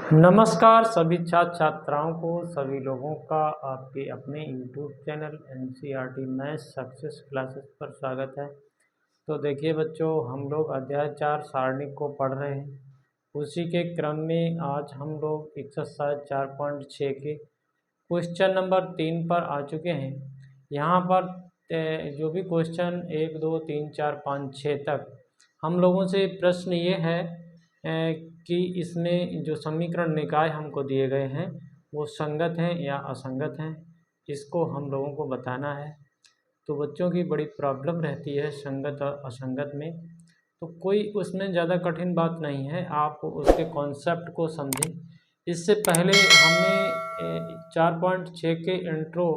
नमस्कार सभी छात्र छात्राओं को, सभी लोगों का आपके अपने YouTube channel NCERT maths success classes पर स्वागत है। तो देखिए बच्चों, हम लोग अध्याय 4 सारणिक को पढ़ रहे हैं। उसी के क्रम में आज हम लोग एक्सरसाइज 4.6 के क्वेश्चन नंबर 3 पर आ चुके हैं। यहाँ पर जो भी क्वेश्चन 1, 2, 3, 4, 5, 6 तक हम लोगों से प्रश्न ये है कि इसमें जो समीकरण निकाय हमको दिए गए हैं वो संगत हैं या असंगत हैं, इसको हम लोगों को बताना है। तो बच्चों की बड़ी प्रॉब्लम रहती है संगत और असंगत में, तो कोई उसमें ज़्यादा कठिन बात नहीं है, आप उसके कॉन्सेप्ट को समझें। इससे पहले हमने 4.6 के इंट्रो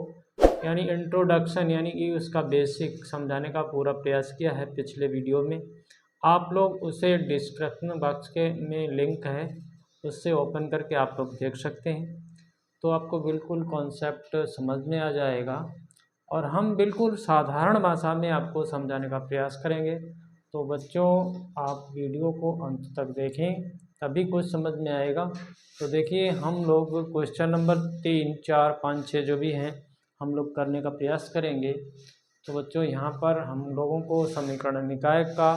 यानी इंट्रोडक्शन यानी कि उसका बेसिक समझाने का पूरा प्रयास किया है पिछले वीडियो में। आप लोग उसे डिस्क्रिप्शन बॉक्स के में लिंक है, उससे ओपन करके आप लोग देख सकते हैं। तो आपको बिल्कुल कॉन्सेप्ट समझ में आ जाएगा और हम बिल्कुल साधारण भाषा में आपको समझाने का प्रयास करेंगे। तो बच्चों, आप वीडियो को अंत तक देखें, तभी कुछ समझ में आएगा। तो देखिए, हम लोग क्वेश्चन नंबर 3, 4, 5, 6 जो भी हैं हम लोग करने का प्रयास करेंगे। तो बच्चों, यहाँ पर हम लोगों को समीकरण निकाय का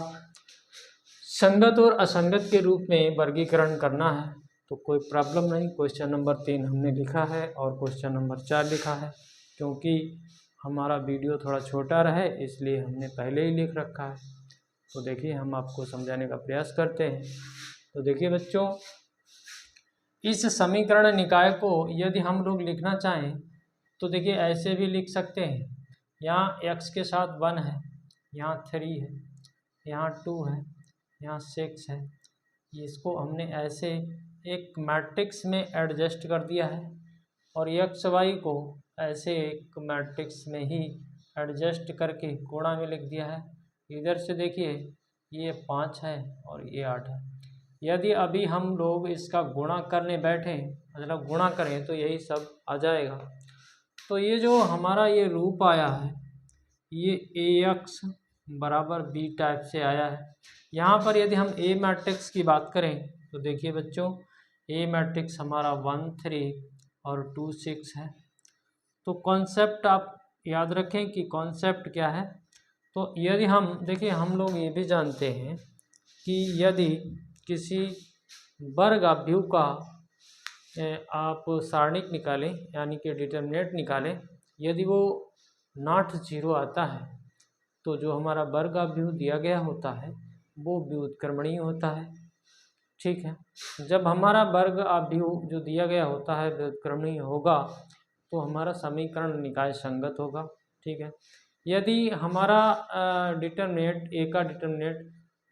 संगत और असंगत के रूप में वर्गीकरण करना है। तो कोई प्रॉब्लम नहीं, क्वेश्चन नंबर 3 हमने लिखा है और क्वेश्चन नंबर 4 लिखा है। क्योंकि हमारा वीडियो थोड़ा छोटा रहे इसलिए हमने पहले ही लिख रखा है। तो देखिए, हम आपको समझाने का प्रयास करते हैं। तो देखिए बच्चों, इस समीकरण निकाय को यदि हम लोग लिखना चाहें तो देखिए ऐसे भी लिख सकते हैं। यहाँ x के साथ 1 है, यहाँ 3 है, यहाँ 2 है, यहाँ 6 है। इसको हमने ऐसे एक मैट्रिक्स में एडजस्ट कर दिया है और एक्स वाई को ऐसे एक मैट्रिक्स में ही एडजस्ट करके गुणा में लिख दिया है। इधर से देखिए, ये 5 है और ये 8 है। यदि अभी हम लोग इसका गुणा करने बैठें, मतलब गुणा करें, तो यही सब आ जाएगा। तो ये जो हमारा ये रूप आया है, ये AX बराबर B टाइप से आया है। यहाँ पर यदि हम A मैट्रिक्स की बात करें तो देखिए बच्चों, A मैट्रिक्स हमारा 1, 3 और 2, 6 है। तो कॉन्सेप्ट आप याद रखें कि कॉन्सेप्ट क्या है। तो यदि हम देखिए, हम लोग ये भी जानते हैं कि यदि किसी वर्गाभ्यू का आप सारणिक निकालें यानी कि डिटर्मिनेंट निकालें, यदि वो नॉट 0 आता है तो जो हमारा वर्गाभ्यू दिया गया होता है वो व्युत्क्रमणीय होता है। ठीक है, जब हमारा वर्गाभ्यू जो दिया गया होता है व्युत्क्रमणीय होगा तो हमारा समीकरण निकाय संगत होगा। ठीक है, यदि हमारा डिटर्मिनेंट ए का डिटर्मिनेंट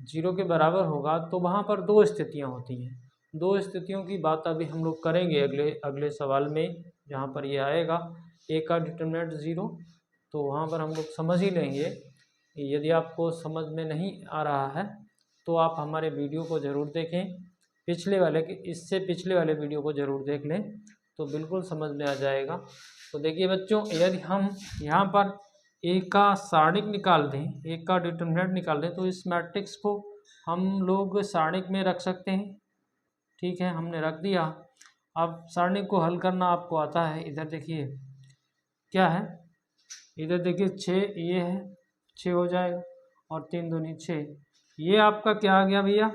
0 के बराबर होगा तो वहाँ पर दो स्थितियाँ होती हैं। दो स्थितियों की बात अभी हम लोग करेंगे अगले सवाल में, जहाँ पर ये आएगा ए का डिटर्मिनेंट 0, तो वहाँ पर हम लोग समझ ही लेंगे। यदि आपको समझ में नहीं आ रहा है तो आप हमारे वीडियो को ज़रूर देखें, इससे पिछले वाले वीडियो को ज़रूर देख लें, तो बिल्कुल समझ में आ जाएगा। तो देखिए बच्चों, यदि हम यहाँ पर ए का सारणिक निकाल दें, ए का डिटर्मिनेंट निकाल दें, तो इस मैट्रिक्स को हम लोग सारणिक में रख सकते हैं। ठीक है, हमने रख दिया। अब सारणिक को हल करना आपको आता है। इधर देखिए क्या है, इधर देखिए 6 ये है, 6 हो जाएगा और 3 दूनी 6। ये आपका क्या आ गया भैया,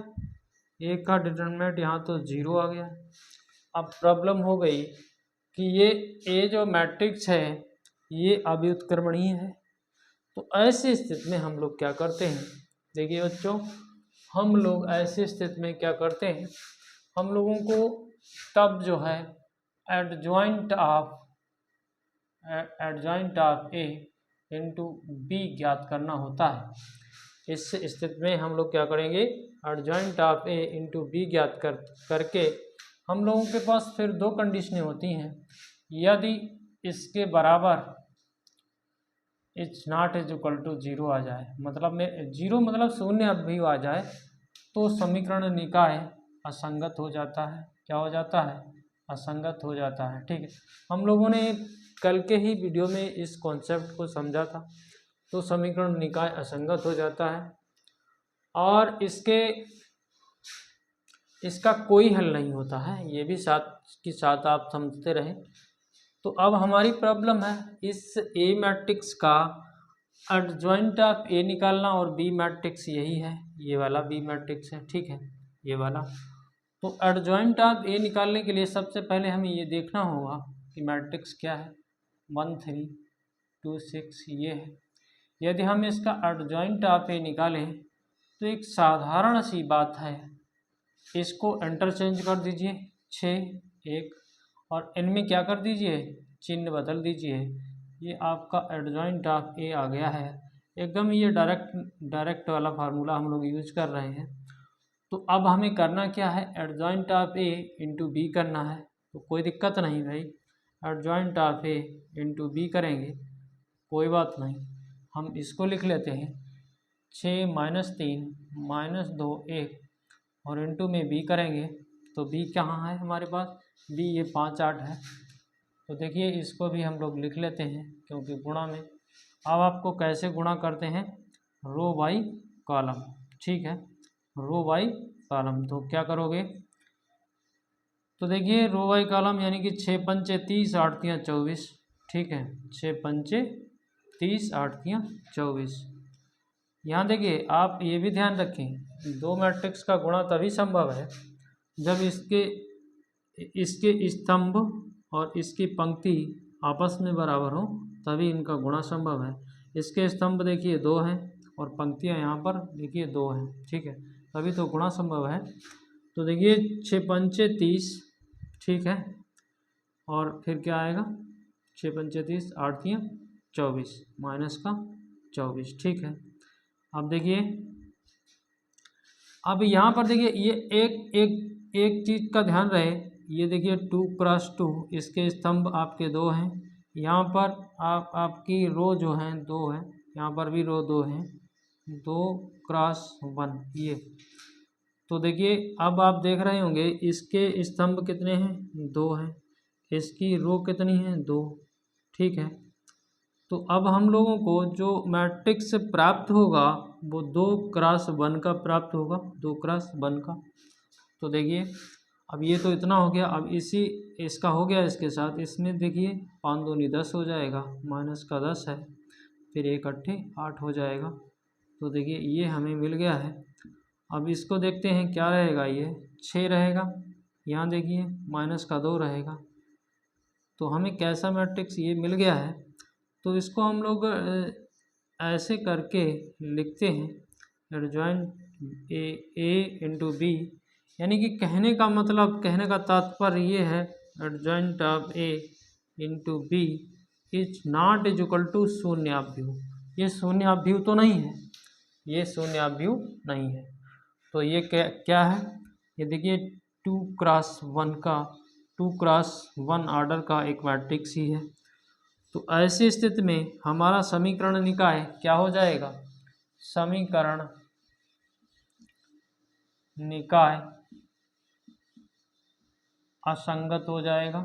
ए का डिटर्मिनेंट यहाँ तो 0 आ गया। अब प्रॉब्लम हो गई कि ये ए जो मैट्रिक्स है ये अव्युत्क्रमणीय है। तो ऐसी स्थिति में हम लोग क्या करते हैं, देखिए बच्चों, हम लोग ऐसी स्थिति में क्या करते हैं, हम लोगों को तब जो है adjoint of A into B ज्ञात करना होता है। इस स्थिति में हम लोग क्या करेंगे, adjoint of A into B ज्ञात करके हम लोगों के पास फिर दो कंडीशनें होती हैं। यदि इसके बराबर it's not is equal to 0 आ जाए, मतलब में 0 मतलब शून्य अभी आ जाए, तो समीकरण निकाय असंगत हो जाता है। क्या हो जाता है, असंगत हो जाता है। ठीक है, हम लोगों ने कल के ही वीडियो में इस कॉन्सेप्ट को समझा था। तो समीकरण निकाय असंगत हो जाता है और इसका कोई हल नहीं होता है, ये भी साथ के साथ आप समझते रहें। तो अब हमारी प्रॉब्लम है इस ए मैट्रिक्स का एडजॉइंट ऑफ ए निकालना, और बी मैट्रिक्स यही है, ये वाला बी मैट्रिक्स है, ठीक है, ये वाला। तो एडजॉइंट ऑफ ए निकालने के लिए सबसे पहले हमें ये देखना होगा कि मैट्रिक्स क्या है, 1 3 2 6 ये है। यदि हम इसका एडजॉइंट ऑफ ए निकालें तो एक साधारण सी बात है, इसको इंटरचेंज कर दीजिए 6 1, और इनमें क्या कर दीजिए, चिन्ह बदल दीजिए। ये आपका एडजॉइंट ऑफ ए आ गया है, एकदम ये डायरेक्ट वाला फार्मूला हम लोग यूज कर रहे हैं। तो अब हमें करना क्या है, adjoint of A into B करना है। तो कोई दिक्कत नहीं भाई, adjoint of A into B करेंगे, कोई बात नहीं। हम इसको लिख लेते हैं 6 -3 -2 1, और इंटू में बी करेंगे तो बी कहाँ है हमारे पास, बी ये 5 8 है। तो देखिए इसको भी हम लोग लिख लेते हैं, क्योंकि गुणा में अब आपको कैसे गुणा करते हैं, रो बाई कॉलम, ठीक है, रो बाई कॉलम। तो क्या करोगे, तो देखिए रो बाई कॉलम यानी कि 6 पंचे 30 8 तियाँ 24, ठीक है, 6 पंचे 30 8 तियाँ 24। यहाँ देखिए आप ये भी ध्यान रखें, दो मैट्रिक्स का गुणा तभी संभव है जब इसके स्तंभ और इसकी पंक्ति आपस में बराबर हो, तभी इनका गुणा संभव है। इसके स्तंभ देखिए 2 हैं और पंक्तियाँ यहाँ पर देखिए 2 हैं, ठीक है, तभी तो गुणा संभव है। तो देखिए 6 पंचे 30, ठीक है, और फिर क्या आएगा, 6 पंचे 30 8 तियाँ 24 माइनस का 24, ठीक है। अब देखिए, अब यहाँ पर देखिए ये एक चीज़ का ध्यान रहे, ये देखिए 2 क्रॉस 2, इसके स्तंभ आपके 2 हैं, यहाँ पर आपकी रो जो हैं 2 हैं, यहाँ पर भी रो 2 हैं, 2 क्रॉस 1 ये। तो देखिए अब आप देख रहे होंगे इसके स्तंभ कितने हैं, 2 हैं, इसकी रो कितनी है, 2, ठीक है। तो अब हम लोगों को जो मैट्रिक्स प्राप्त होगा वो 2 क्रॉस 1 का प्राप्त होगा, 2 क्रॉस 1 का। तो देखिए अब ये तो इतना हो गया, अब इसका हो गया इसके साथ, इसमें देखिए 5 दूनी 10 हो जाएगा, माइनस का 10 है, फिर 1 अट्ठे 8 हो जाएगा। तो देखिए ये हमें मिल गया है। अब इसको देखते हैं क्या रहेगा, ये 6 रहेगा, यहाँ देखिए माइनस का 2 रहेगा। तो हमें कैसा मैट्रिक्स ये मिल गया है। तो इसको हम लोग ऐसे करके लिखते हैं, एडजॉइंट ए इंटू बी, यानी कि कहने का मतलब, कहने का तात्पर्य ये है, adjoint of A into B is not is equal to शून्याभ्यू। ये शून्याभ्यू तो नहीं है, ये शून्याभ्यू नहीं है। तो ये क्या है, ये देखिए 2 क्रॉस 1 का, 2 क्रॉस 1 ऑर्डर का एक मैट्रिक्स ही है। तो ऐसी स्थिति में हमारा समीकरण निकाय क्या हो जाएगा, समीकरण निकाय असंगत हो जाएगा।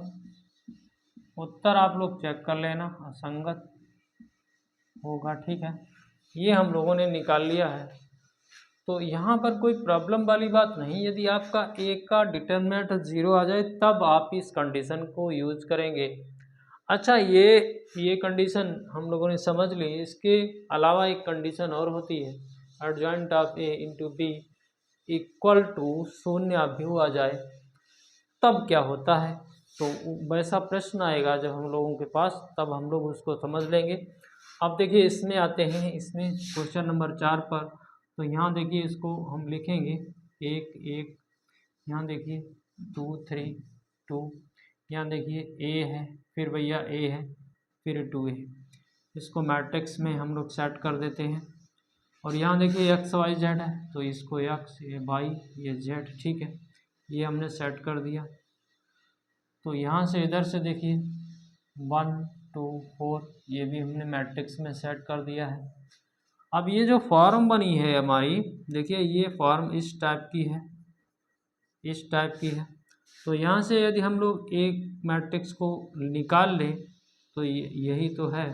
उत्तर आप लोग चेक कर लेना, असंगत होगा, ठीक है, ये हम लोगों ने निकाल लिया है। तो यहाँ पर कोई प्रॉब्लम वाली बात नहीं, यदि आपका ए का डिटर्मिनेंट 0 आ जाए तब आप इस कंडीशन को यूज करेंगे। अच्छा, ये कंडीशन हम लोगों ने समझ ली, इसके अलावा एक कंडीशन और होती है, adjoint of A into B equal to शून्याभ्यू आ जाए तब क्या होता है। तो वैसा प्रश्न आएगा जब हम लोगों के पास, तब हम लोग उसको समझ लेंगे। अब देखिए इसमें आते हैं, इसमें क्वेश्चन नंबर 4 पर। तो यहाँ देखिए इसको हम लिखेंगे 1 1, यहाँ देखिए 2 3 2, यहाँ देखिए ए है, फिर भैया ए है, फिर 2 है। इसको मैट्रिक्स में हम लोग सेट कर देते हैं। और यहाँ देखिए एक्स वाई जेड है, तो इसको एक्स, ये वाई, ये जेड, ठीक है, ये हमने सेट कर दिया। तो यहाँ से इधर से देखिए 1 2 4, ये भी हमने मैट्रिक्स में सेट कर दिया है। अब ये जो फॉर्म बनी है हमारी, देखिए ये फॉर्म इस टाइप की है, इस टाइप की है। तो यहाँ से यदि हम लोग एक मैट्रिक्स को निकाल लें तो यही तो है,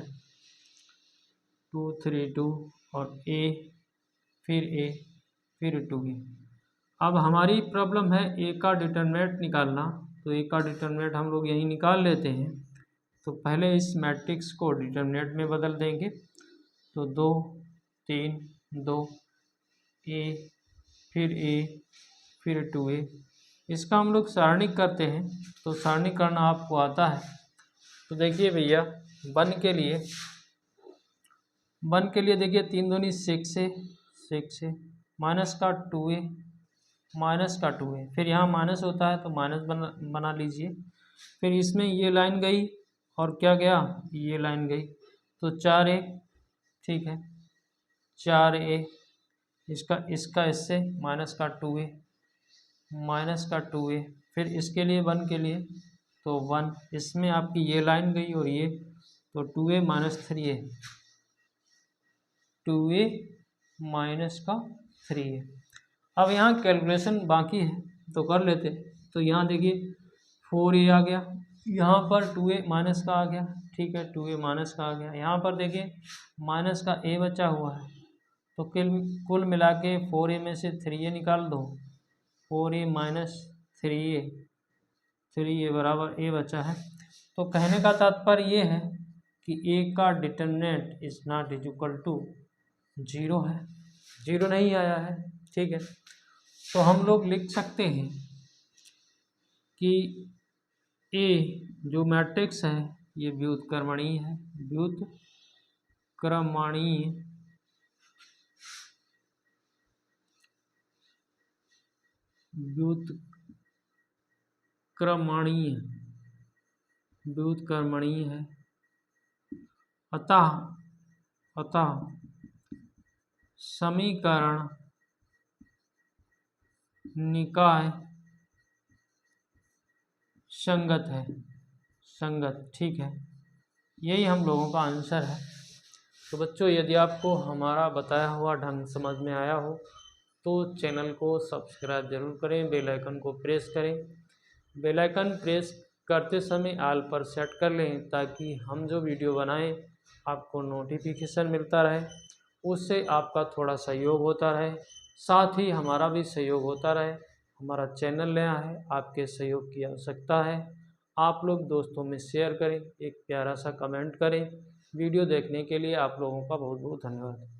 2 3 2 और ए, फिर 2 ए। अब हमारी प्रॉब्लम है ए का डिटरमिनेंट निकालना, तो ए का डिटरमिनेंट हम लोग यहीं निकाल लेते हैं। तो पहले इस मैट्रिक्स को डिटरमिनेंट में बदल देंगे, तो 2 3 2 ए, फिर 2a। इसका हम लोग सारणिक करते हैं, तो सारणिक करना आपको आता है। तो देखिए भैया, वन के लिए देखिए 3 दूनी 6 है, माइनस का 2a, फिर यहाँ माइनस होता है तो माइनस बना लीजिए। फिर इसमें ये लाइन गई और क्या गया, ये लाइन गई, तो 4a, ठीक है, 4a, इसका इससे माइनस का 2a, फिर इसके लिए 1 के लिए तो 1, इसमें आपकी ये लाइन गई और ये, तो 2a minus 3a, 2a minus का 3a। अब यहाँ कैलकुलेशन बाकी है तो कर लेते। तो यहाँ देखिए 4a आ गया, यहाँ पर 2a माइनस का आ गया, ठीक है, 2a माइनस का आ गया। यहाँ पर देखिए माइनस का a बचा हुआ है, तो कुल मिला के 4a में से 3a निकाल दो, 4a माइनस 3a बराबर a बचा है। तो कहने का तात्पर्य ये है कि a का determinant is not is equal to 0 है, 0 नहीं आया है, ठीक है। तो हम लोग लिख सकते हैं कि a जो मैट्रिक्स है ये व्युत्क्रमणीय है, व्युत्क्रमणीय है। अतः समीकरण निकाय संगत है, ठीक है। यही हम लोगों का आंसर है। तो बच्चों, यदि आपको हमारा बताया हुआ ढंग समझ में आया हो तो चैनल को सब्सक्राइब जरूर करें, बेल आइकन को प्रेस करें। बेल आइकन प्रेस करते समय ऑल पर सेट कर लें ताकि हम जो वीडियो बनाएं आपको नोटिफिकेशन मिलता रहे, उससे आपका थोड़ा सहयोग होता रहे, साथ ही हमारा भी सहयोग होता रहे। हमारा चैनल नया है, आपके सहयोग की आवश्यकता है। आप लोग दोस्तों में शेयर करें, एक प्यारा सा कमेंट करें। वीडियो देखने के लिए आप लोगों का बहुत बहुत धन्यवाद।